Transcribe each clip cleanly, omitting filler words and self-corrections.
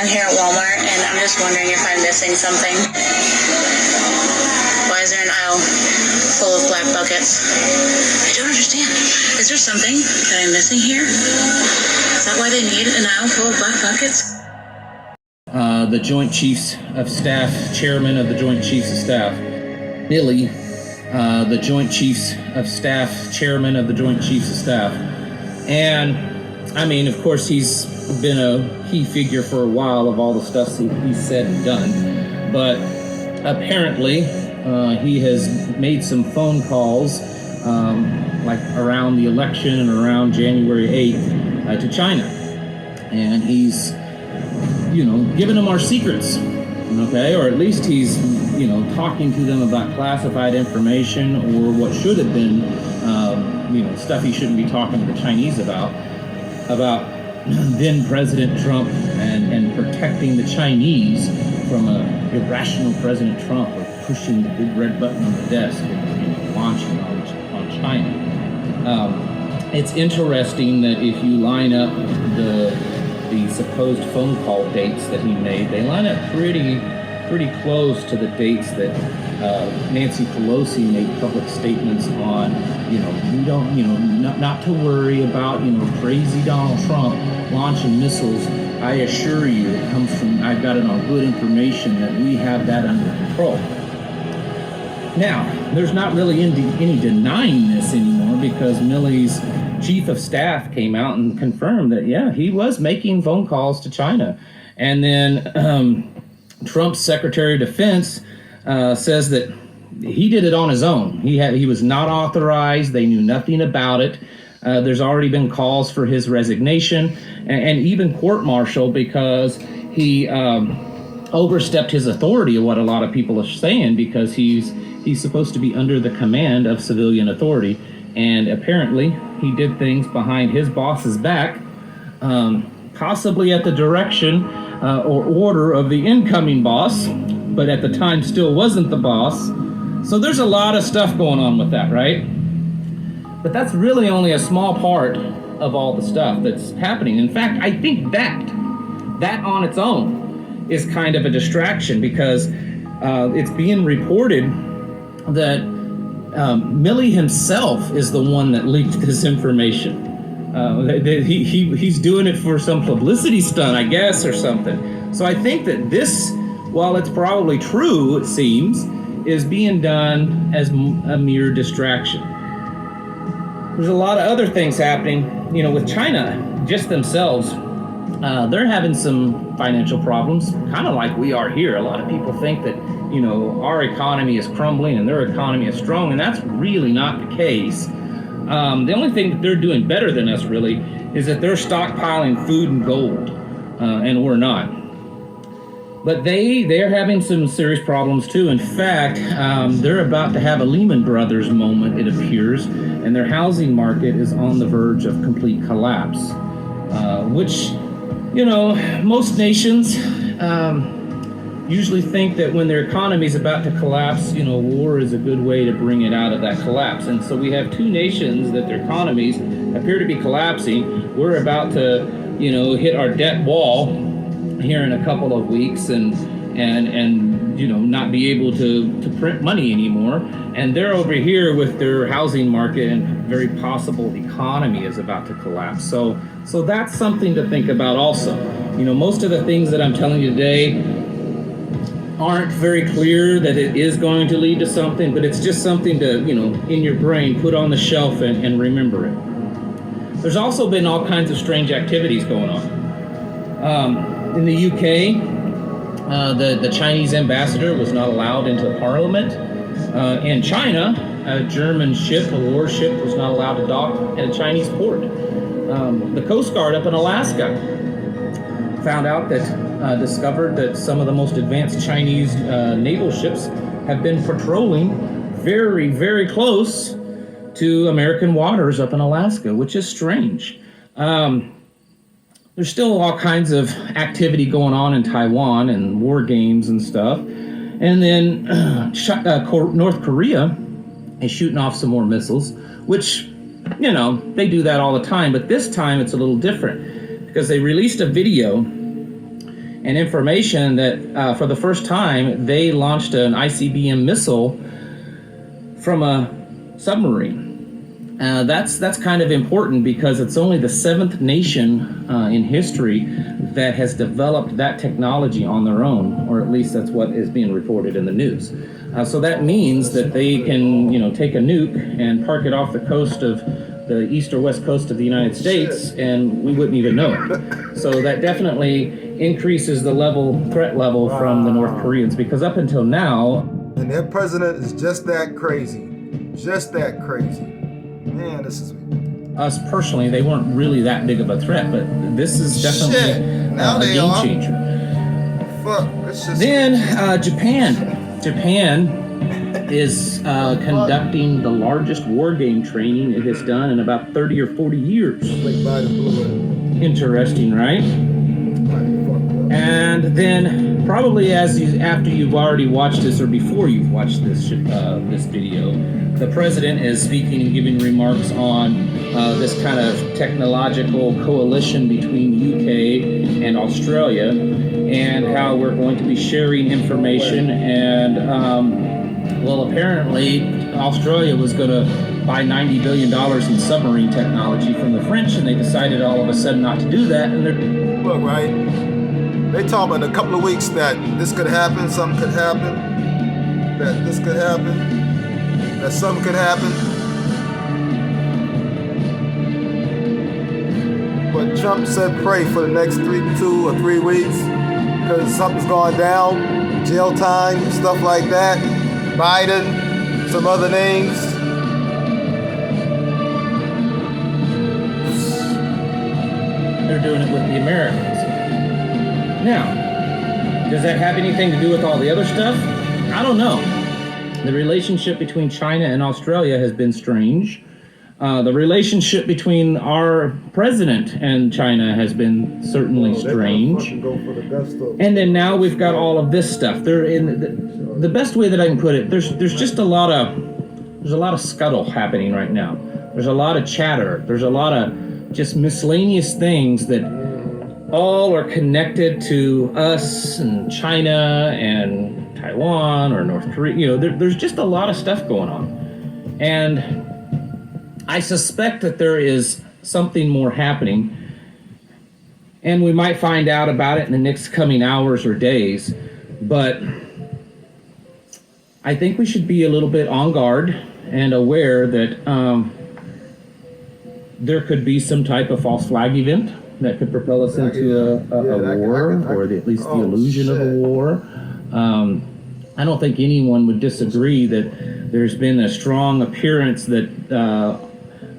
I'm here at Walmart, and I'm just wondering if I'm missing something. Why is there an aisle full of black buckets? I don't understand. Is there something that I'm missing here? Is that why they need an aisle full of black buckets? The Joint Chiefs of Staff, Chairman of the Joint Chiefs of Staff, Milley, the Joint Chiefs of Staff, Chairman of the Joint Chiefs of Staff. And, I mean, of course, he's been a key figure for a while of all the stuff he's said and done. But apparently, he has made some phone calls, like around the election and around January 8th, to China. And he's, giving them our secrets, okay? Or at least he's, talking to them about classified information or what should have been, stuff he shouldn't be talking to the Chinese about then President Trump and protecting the Chinese from irrational President Trump of pushing the big red button on the desk and launching on China. It's interesting that if you line up the supposed phone call dates that he made, they line up pretty close to the dates that Nancy Pelosi made public statements on, we don't, not to worry about, crazy Donald Trump launching missiles. I assure you, it comes from, I've got it on good information that we have that under control. Now, there's not really any denying this anymore because Milley's chief of staff came out and confirmed that, yeah, he was making phone calls to China. And then Trump's Secretary of Defense says that he did it on his own. He was not authorized. They knew nothing about it. There's already been calls for his resignation and even court-martial because he overstepped his authority, what a lot of people are saying, because he's supposed to be under the command of civilian authority. And apparently he did things behind his boss's back, possibly at the direction or order of the incoming boss, but at the time still wasn't the boss. So there's a lot of stuff going on with that, right? But that's really only a small part of all the stuff that's happening. In fact, I think that on its own is kind of a distraction because it's being reported that Milley himself is the one that leaked this information. He's doing it for some publicity stunt, I guess, or something. So I think that this, while it's probably true, it seems, is being done as a mere distraction. There's a lot of other things happening, with China, just themselves. They're having some financial problems, kind of like we are here. A lot of people think that, our economy is crumbling and their economy is strong, and that's really not the case. The only thing that they're doing better than us, really, is that they're stockpiling food and gold, and we're not. But they're having some serious problems, too. In fact, they're about to have a Lehman Brothers moment, it appears, and their housing market is on the verge of complete collapse, which, most nations usually think that when their economy is about to collapse, war is a good way to bring it out of that collapse. And so we have two nations that their economies appear to be collapsing. We're about to, hit our debt wall here in a couple of weeks and not be able to print money anymore. And they're over here with their housing market and very possible economy is about to collapse. So that's something to think about also. Most of the things that I'm telling you today aren't very clear that it is going to lead to something, but it's just something to, in your brain, put on the shelf and remember it. There's also been all kinds of strange activities going on. In the UK, the Chinese ambassador was not allowed into Parliament. In China, a German ship, a warship, was not allowed to dock at a Chinese port. The Coast Guard up in Alaska found out that discovered that some of the most advanced Chinese naval ships have been patrolling very, very close to American waters up in Alaska, which is strange. There's still all kinds of activity going on in Taiwan and war games and stuff. And then North Korea is shooting off some more missiles, which, they do that all the time. But this time it's a little different because they released a video and information that for the first time they launched an ICBM missile from a submarine. That's kind of important because it's only the 7th nation in history that has developed that technology on their own, or at least that's what is being reported in the news. So that means that they can, take a nuke and park it off the coast of the east or west coast of the United States, and we wouldn't even know it. So that definitely increases the threat level from the North Koreans, because up until now, and their president is just that crazy. Man, this is us personally, they weren't really that big of a threat, but this is definitely now a they game are. changer. Fuck. It's just Then Japan is conducting the largest war game training it has done in about 30 or 40 years. like Biden blew Interesting, right? it. And then probably after you've already watched this or before you've watched this video, the president is speaking and giving remarks on this kind of technological coalition between UK and Australia, and how we're going to be sharing information. And apparently Australia was going to buy $90 billion in submarine technology from the French, and they decided all of a sudden not to do that. And they're Look, right? They talk about in a couple of weeks that this could happen, something could happen, that this could happen, that something could happen. But Trump said pray for the next 2 or 3 weeks because something's gone down, jail time, stuff like that. Biden, some other names. they're doing it with the Americans. Now, does that have anything to do with all the other stuff? I don't know. The relationship between China and Australia has been strange. The relationship between our president and China has been certainly strange. And then now we've got all of this stuff. The best way that I can put it, there's just a lot of scuttle happening right now. There's a lot of chatter. There's a lot of just miscellaneous things that all are connected to us and China and Taiwan or North Korea. There's just a lot of stuff going on. And I suspect that there is something more happening, and we might find out about it in the next coming hours or days. But I think we should be a little bit on guard and aware that there could be some type of false flag event that could propel us into a war, or at least the illusion of a war. I don't think anyone would disagree that there's been a strong appearance that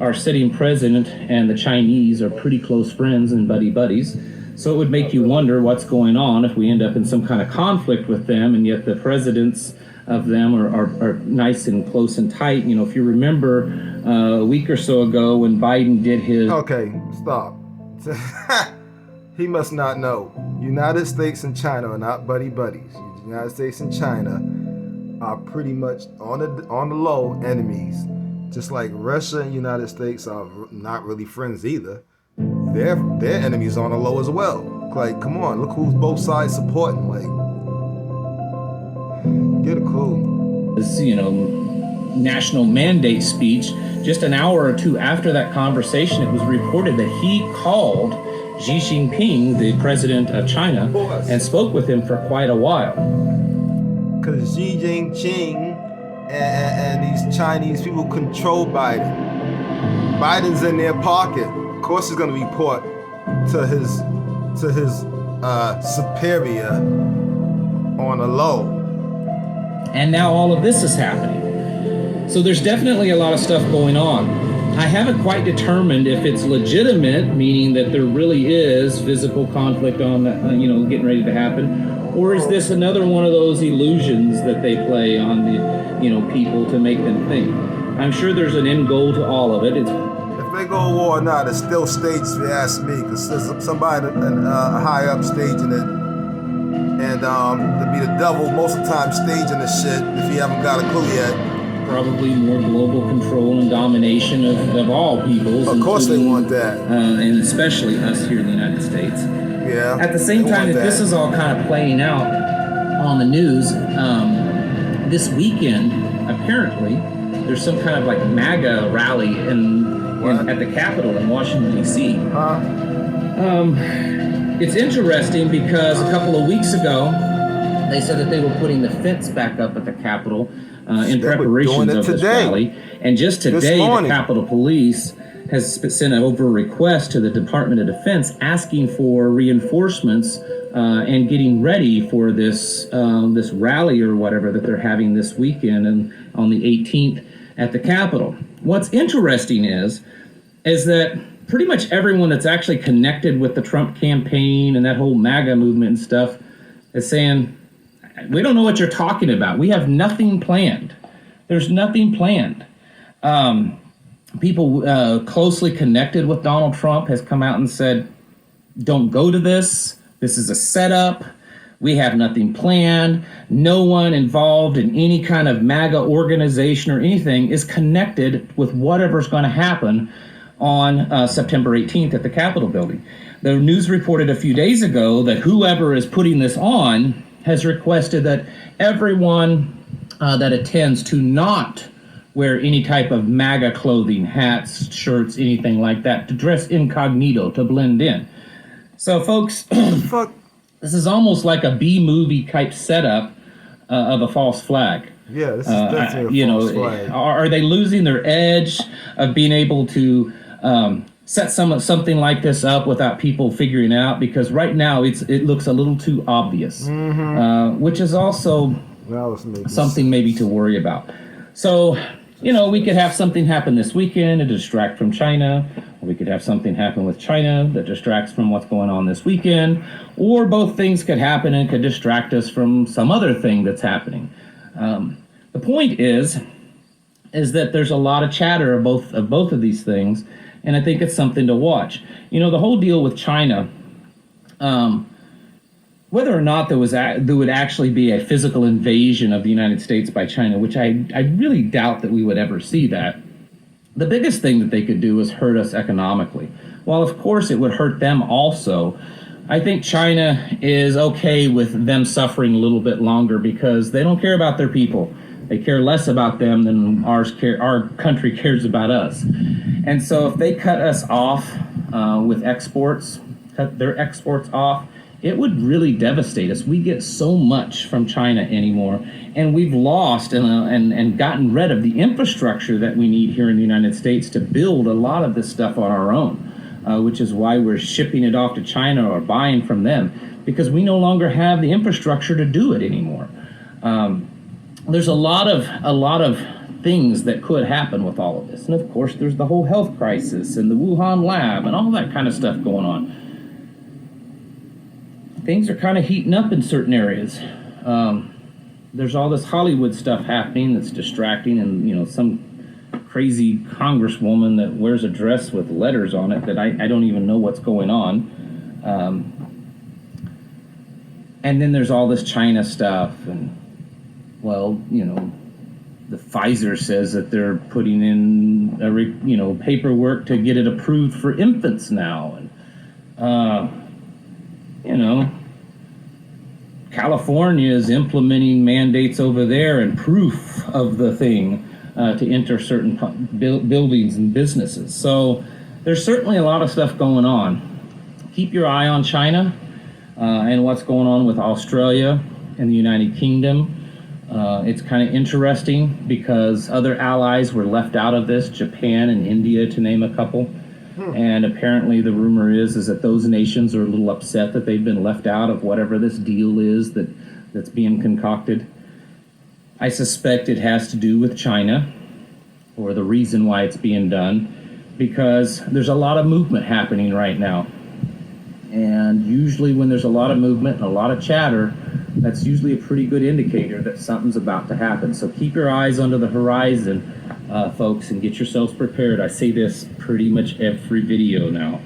our sitting president and the Chinese are pretty close friends and buddies. So it would make you wonder what's going on if we end up in some kind of conflict with them, and yet the presidents of them are nice and close and tight. If you remember a week or so ago when Biden did his... Okay, stop. He must not know. United States and China are not buddies. The United States and China are pretty much on the low enemies. Just like Russia and United States are not really friends either. Their enemies on the low as well. Like, come on, look who's both sides supporting. Like, get a clue. This, national mandate speech. Just an hour or two after that conversation, it was reported that he called Xi Jinping, the president of China, and spoke with him for quite a while. Because Xi Jinping and these Chinese people control Biden. Biden's in their pocket. Of course, he's going to report to his superior on a low. And now all of this is happening. So there's definitely a lot of stuff going on. I haven't quite determined if it's legitimate, meaning that there really is physical conflict on, getting ready to happen, or is this another one of those illusions that they play on the, people to make them think? I'm sure there's an end goal to all of it. If they go to war or not, it's still staged, if you ask me, because there's somebody high up staging it. And to be the devil most of the time staging the shit if you haven't got a clue yet. Probably more global control and domination of all peoples. Of course they want that. And especially us here in the United States. Yeah. At the same they time want that this is all kind of playing out on the news, this weekend, apparently, there's some kind of like MAGA rally at the Capitol in Washington, D.C. It's interesting because a couple of weeks ago, they said that they were putting the fence back up at the Capitol in preparation of this rally. And just today, the Capitol Police has sent over a request to the Department of Defense asking for reinforcements and getting ready for this this rally or whatever that they're having this weekend and on the 18th at the Capitol. What's interesting is that pretty much everyone that's actually connected with the Trump campaign and that whole MAGA movement and stuff is saying, we don't know what you're talking about. We have nothing planned. There's nothing planned. People closely connected with Donald Trump has come out and said, don't go to this. This is a setup. We have nothing planned. No one involved in any kind of MAGA organization or anything is connected with whatever's going to happen on September 18th at the Capitol building. The news reported a few days ago that whoever is putting this on has requested that everyone that attends to not wear any type of MAGA clothing, hats, shirts, anything like that, to dress incognito, to blend in. So, folks, this is almost like a B-movie type setup of a false flag. Yeah, this is definitely a false flag. Are they losing their edge of being able to set something like this up without people figuring out? Because right now it looks a little too obvious, which is also something maybe to worry about. So, we could have something happen this weekend to distract from China, or we could have something happen with China that distracts from what's going on this weekend, or both things could happen and could distract us from some other thing that's happening. The point is that there's a lot of chatter of both of these things, and I think it's something to watch. The whole deal with China, whether or not there would actually be a physical invasion of the United States by China, which I really doubt that we would ever see that. The biggest thing that they could do is hurt us economically. While of course it would hurt them also, I think China is okay with them suffering a little bit longer because they don't care about their people. They care less about them than our country cares about us. And so if they cut us off with exports, cut their exports off, it would really devastate us. We get so much from China anymore, and we've lost and gotten rid of the infrastructure that we need here in the United States to build a lot of this stuff on our own, which is why we're shipping it off to China or buying from them, because we no longer have the infrastructure to do it anymore. There's a lot of things that could happen with all of this. And of course, there's the whole health crisis and the Wuhan lab and all that kind of stuff going on. Things are kind of heating up in certain areas. There's all this Hollywood stuff happening that's distracting, and some crazy congresswoman that wears a dress with letters on it that I don't even know what's going on. And then there's all this China stuff, and the Pfizer says that they're putting in paperwork to get it approved for infants now, and California is implementing mandates over there and proof of the thing to enter certain buildings and businesses. So there's certainly a lot of stuff going on. Keep your eye on China and what's going on with Australia and the United Kingdom. It's kind of interesting because other allies were left out of this, Japan and India, to name a couple. And apparently the rumor is that those nations are a little upset that they've been left out of whatever this deal is that's being concocted. I suspect it has to do with China, or the reason why it's being done, because there's a lot of movement happening right now. And usually when there's a lot of movement and a lot of chatter, that's usually a pretty good indicator that something's about to happen. So keep your eyes under the horizon, folks, and get yourselves prepared. I say this pretty much every video now.